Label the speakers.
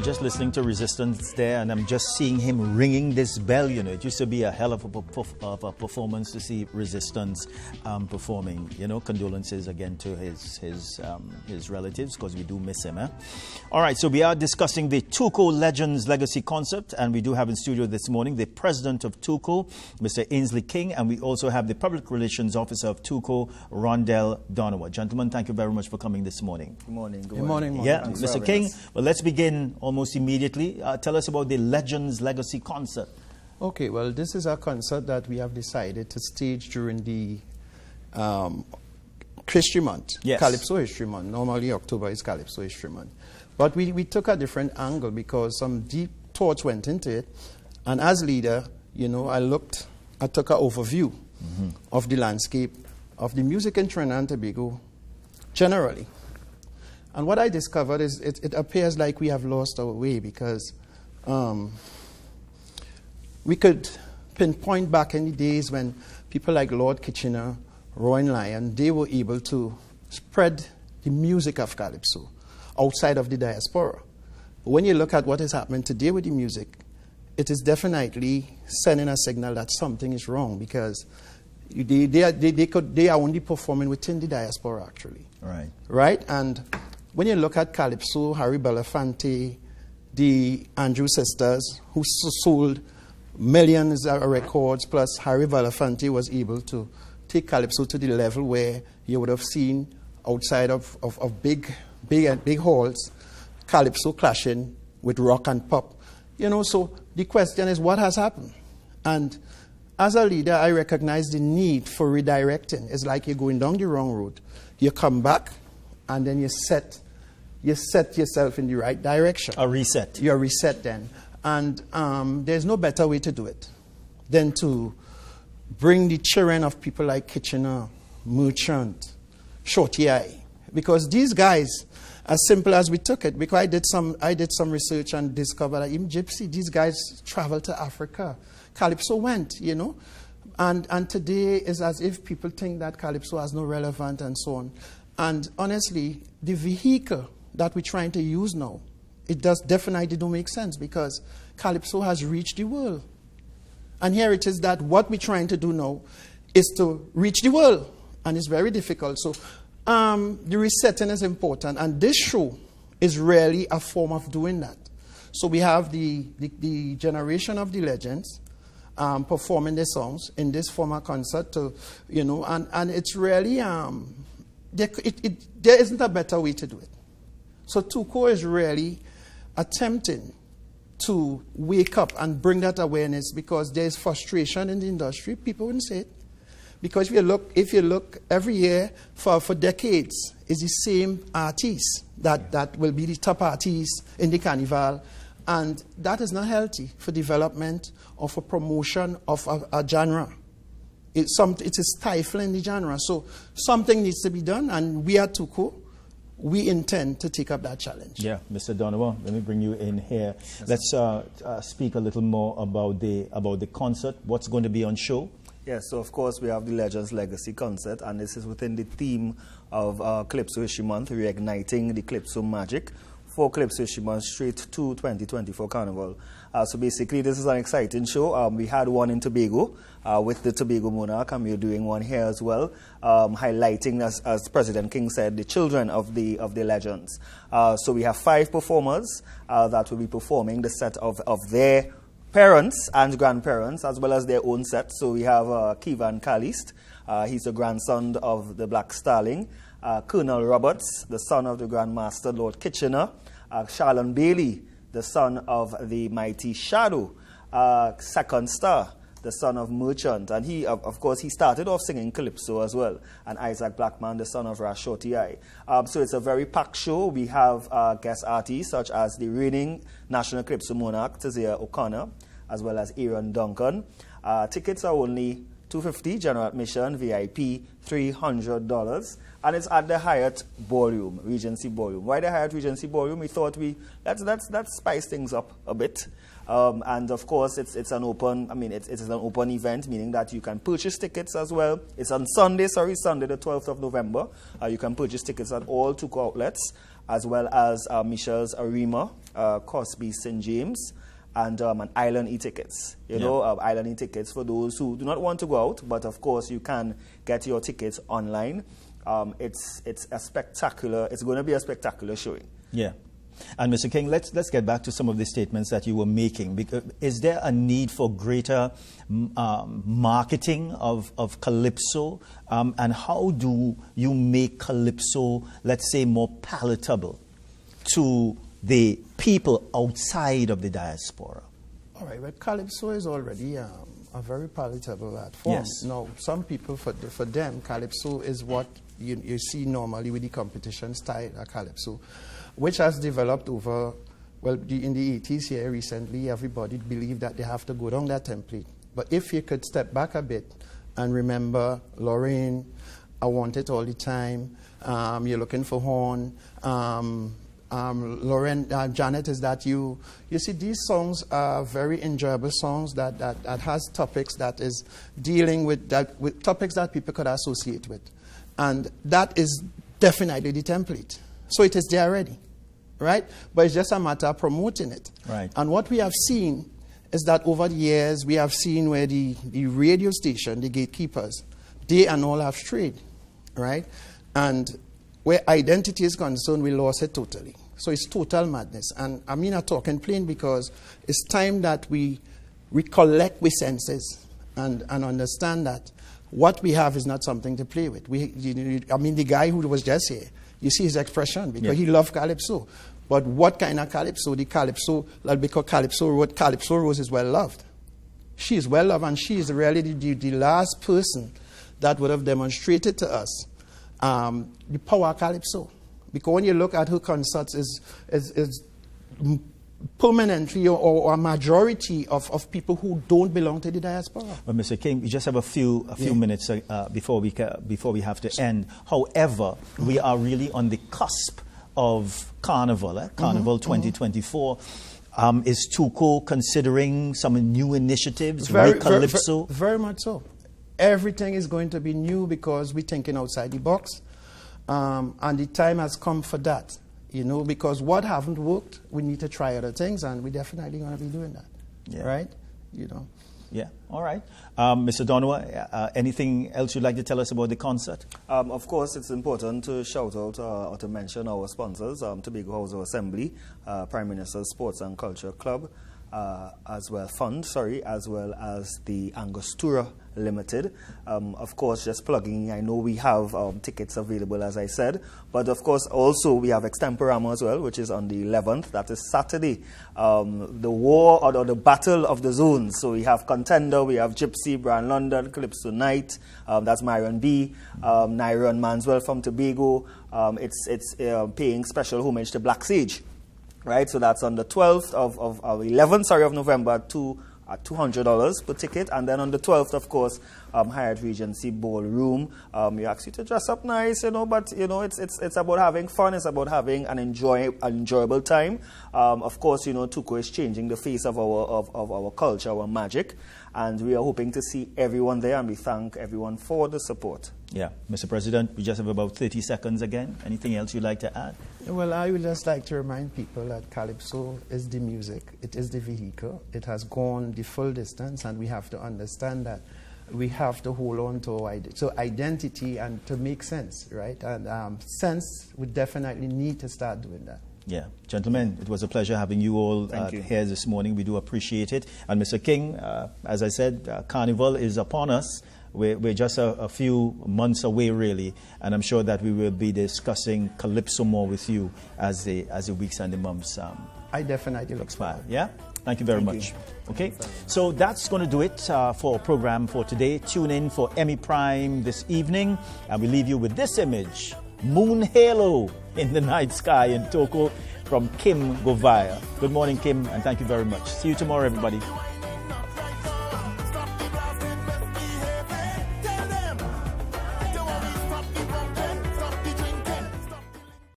Speaker 1: just listening to Resistance there, and I'm just seeing him ringing this bell. You know, it used to be a hell of a performance to see Resistance performing. You know, condolences again to his relatives, because we do miss him. All right, so we are discussing the TUCO Legends Legacy Concert, and we do have in studio this morning the president of TUCO, Mr. Ainsley King, and we also have the public relations officer of TUCO, Rondell Donawa. Gentlemen, thank you very much for coming this morning.
Speaker 2: Good morning.
Speaker 3: Good morning.
Speaker 1: Yeah, Mr. King. Well, let's begin almost immediately. Tell us about the Legends Legacy Concert.
Speaker 3: Okay, well, this is a concert that we have decided to stage during the History Month,
Speaker 1: yes.
Speaker 3: Calypso History Month. Normally, October is Calypso History Month. But we took a different angle because some deep thoughts went into it. And as leader, you know, I took an overview of the landscape of the music in Trinidad and Tobago generally. And what I discovered is it appears like we have lost our way, because we could pinpoint back in the days when people like Lord Kitchener, Rowan Lyon, they were able to spread the music of Calypso outside of the diaspora. When you look at what is happening today with the music, it is definitely sending a signal that something is wrong, because they are only performing within the diaspora, actually. Right? And when you look at Calypso, Harry Belafonte, the Andrew sisters, who sold millions of records, plus Harry Belafonte was able to take Calypso to the level where you would have seen outside of big halls, Calypso clashing with rock and pop. You know, so the question is, what has happened? And as a leader, I recognize the need for redirecting. It's like you're going down the wrong road. You come back, and then you set yourself in the right direction.
Speaker 1: A reset.
Speaker 3: You're reset then. And there's no better way to do it than to bring the children of people like Kitchener, Merchant, Shorty Eye. Because these guys, as simple as we took it, because I did some research and discovered that even Gypsy, these guys traveled to Africa. Calypso went, you know. And today is as if people think that Calypso has no relevance and so on. And honestly, the vehicle that we're trying to use now, it does definitely don't make sense, because Calypso has reached the world. And here it is that what we're trying to do now is to reach the world. And it's very difficult. So the resetting is important. And this show is really a form of doing that. So we have the generation of the legends performing their songs in this former concert, to, you know, and it's really, there isn't a better way to do it. So TUCO is really attempting to wake up and bring that awareness, because there's frustration in the industry. People wouldn't say it. Because if you look every year for decades, it's the same artists that will be the top artists in the carnival. And that is not healthy for development or for promotion of a genre. It is stifling the genre. So something needs to be done, and we at TUCO, we intend to take up that challenge.
Speaker 1: Yeah, Mr. Donawa, let me bring you in here. Let's speak a little more about the concert. What's going to be on show?
Speaker 2: Yes, so of course we have the Legends Legacy Concert, and this is within the theme of Calypso History Month, reigniting the Calypso magic for Calypso History Month straight to 2024 Carnival. So basically this is an exciting show. We had one in Tobago with the Tobago Monarch, and we're doing one here as well, highlighting, as President King said, the children of the legends. So we have 5 performers that will be performing the set of their parents and grandparents, as well as their own set. So we have Kivan Kalist, he's the grandson of the Black Starling, Colonel Roberts, the son of the Grand Master Lord Kitchener, Charlon Bailey, the son of the mighty Shadow, Second Star, the son of Merchant, and he, of course, he started off singing Calypso as well, and Isaac Blackman, the son of Shorty Eye. So it's a very packed show. We have guest artists such as the reigning National Calypso Monarch, Tazia O'Connor, as well as Aaron Duncan. Tickets are only $250, general admission, VIP $300, and it's at the Hyatt Ballroom, Regency Ballroom. Why the Hyatt Regency Ballroom? We thought let's spice things up a bit. And of course, it's an open. I mean, it's an open event, meaning that you can purchase tickets as well. It's on Sunday, Sunday the 12th of November. You can purchase tickets at all Tuco outlets, as well as Michelle's Arima, Crosby, St. James, and Island e-tickets. You know, Island e-tickets for those who do not want to go out, but of course you can get your tickets online. It's a spectacular. It's going to be a spectacular showing.
Speaker 1: Yeah. And Mr. King, let's get back to some of the statements that you were making. Because is there a need for greater marketing of Calypso? And how do you make Calypso, let's say, more palatable to the people outside of the diaspora?
Speaker 3: All right, well, Calypso is already a very palatable art form.
Speaker 1: Yes.
Speaker 3: Now, some people, for them, Calypso is what you see normally with the competition style of Calypso, which has developed over, well, in the 80s here recently, everybody believed that they have to go down that template. But if you could step back a bit and remember Lorraine, I Want It All the Time, You're Looking for Horn, Lauren, Janet, Is That You? You see, these songs are very enjoyable songs that has topics that is dealing with topics that people could associate with. And that is definitely the template. So it is there already, right? But it's just a matter of promoting it.
Speaker 1: Right.
Speaker 3: And what we have seen is that over the years, we have seen where the radio station, the gatekeepers, they and all have strayed, right? And where identity is concerned, we lost it totally. So it's total madness. And I mean, I'm talking plain because it's time that we recollect with senses and understand that what we have is not something to play with. I mean, the guy who was just here, you see his expression because he loved Calypso. But what kind of Calypso? The Calypso, because Calypso Rose is well loved. She is well loved, and she is really the last person that would have demonstrated to us the power of Calypso. Because when you look at her concerts, is permanently or a majority of people who don't belong to the diaspora.
Speaker 1: Well, Mr. King, we just have a few minutes before we have to end. However, we are really on the cusp of Carnival, Carnival 2024. Is Tuco considering some new initiatives, like Calypso?
Speaker 3: Very much so. Everything is going to be new because we're thinking outside the box. And the time has come for that. You know, because what haven't worked, we need to try other things, and we're definitely going to be doing that, right? You know.
Speaker 1: Yeah, all right. Mr. Donawa, anything else you'd like to tell us about the concert?
Speaker 2: Of course, it's important to shout out or to mention our sponsors, Trinbago House of Assembly, Prime Minister's Sports and Culture Club, as well as the Angostura Limited. Of course, just plugging, I know we have tickets available, as I said, but of course also we have Extemporama as well, which is on the 11th, that is Saturday. The war or the battle of the zones. So we have Contender, we have Gypsy, Brand London, Calypso Night, that's Myron B, Nyron Manswell from Tobago. It's paying special homage to Black Sage. Right, so that's on the 12th of 11th of November at $200 per ticket, and then on the 12th, of course, Hyatt Regency Ballroom. You ask you to dress up nice, but it's about having fun. It's about having an enjoyable time. Of course, Tuco is changing the face of our culture, our magic, and we are hoping to see everyone there, and we thank everyone for the support.
Speaker 1: Yeah, Mr. President, we just have about 30 seconds again. Anything else you'd like to add?
Speaker 3: Well, I would just like to remind people that Calypso is the music. It is the vehicle. It has gone the full distance, and we have to understand that we have to hold on to identity and to make sense, right? And sense, we definitely need to start doing that.
Speaker 1: Yeah, gentlemen, it was a pleasure having you all here this morning. We do appreciate it. And Mr. King, as I said, Carnival is upon us. We're just a few months away, really, and I'm sure that we will be discussing Calypso more with you as the weeks and the months.
Speaker 3: I definitely look forward.
Speaker 1: Yeah, thank you very much. Okay, so that's going to do it for our program for today. Tune in for Emmy Prime this evening, and we leave you with this image: Moon Halo in the night sky in Tuco from Kim Govaya. Good morning, Kim, and thank you very much. See you tomorrow, everybody.